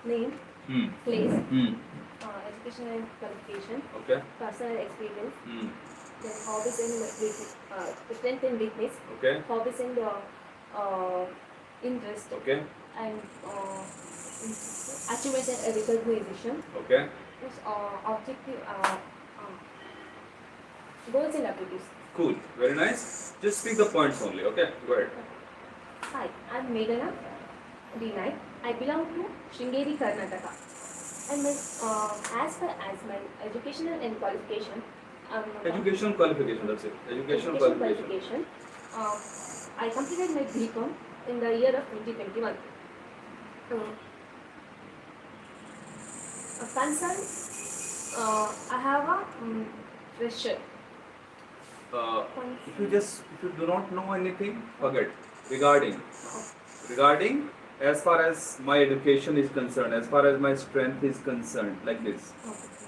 name, Hmm. place, Hmm. education and qualification, Okay. personal experience, Hmm. then hobbies and weakness, strength and weakness, Okay. hobbies and interest, Okay. and achievements and recognition, Okay. plus objective goals and abilities. Cool. Very nice. Just speak the points only. Okay. Go ahead. Hi, I'm Meghana D9. I belong to Shringeri, Karnataka. And as far as my educational and qualification, Educational qualification. That's it. Educational qualification. qualification, uh, I completed my BCom in the year of 2021. Concern, I have a fresher. If you do not know anything, forget. Regarding as far as my education is concerned, as far as my strength is concerned, like this.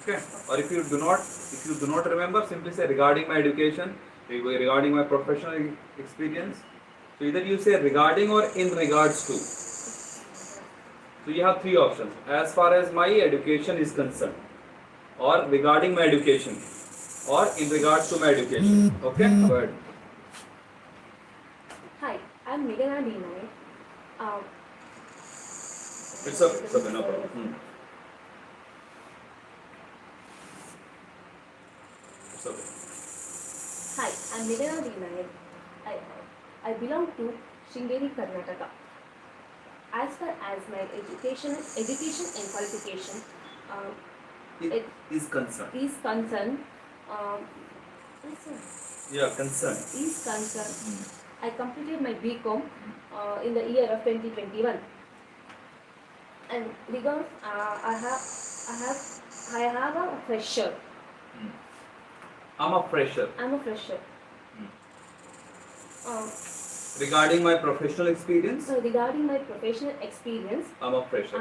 Okay. Or if you do not remember, simply say regarding my education, regarding my professional experience. So either you say regarding or in regards to. So you have three options: as far as my education is concerned, or regarding my education, or in regards to my education. Okay. Go ahead. Hi, I'm Meghana D9. It's okay, no problem. It's okay. Hi, I'm Meghana D9. I, I belong to Shringeri, Karnataka. As far as my education and qualification It is concerned. is concerned, I completed my BCom in the year of 2021. And because I have a fresher. I'm a fresher. Regarding my professional experience, I'm a fresher.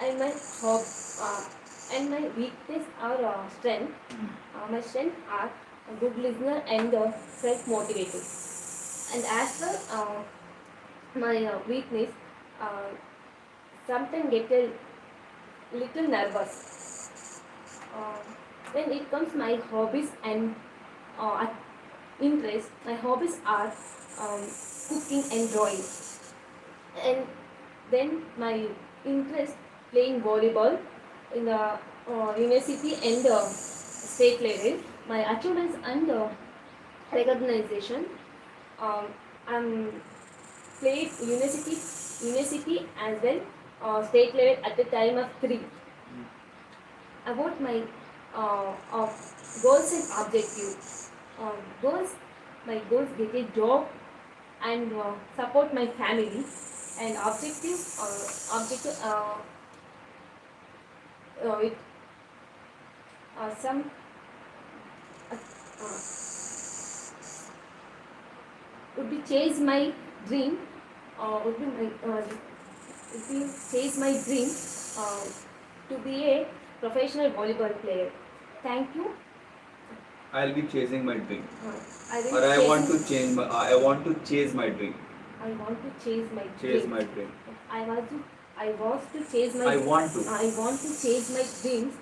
And my and my weakness or strength. My strength are a good listener and self-motivated. And as for my weakness, sometimes get a little nervous. When it comes my hobbies and interest, my hobbies are cooking and drawing. And then my interest playing volleyball in the university and state level. My achievements and recognition. I'm played university as well, state level at the time of 3. About my goals and objectives. My goals get a job and support my family. And objective with some would be chase my dream. Would be chase my dream to be a professional volleyball player. Thank you. I'll be chasing my dream. I want to chase my dream. I want to chase my dream. I want to chase my dreams.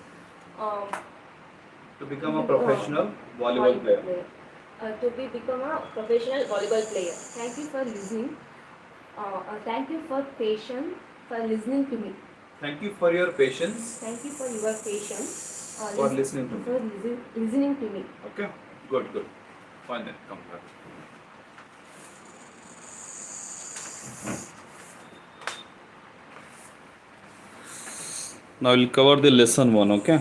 To become a professional volleyball player. Become a professional volleyball player. Thank you for listening. Thank you for patience for listening to me. Thank you for your patience. Thank you for your patience. For listening to me. For listening to me. Okay. Good. Fine then. Come back. Now we'll cover the lesson 1. Okay.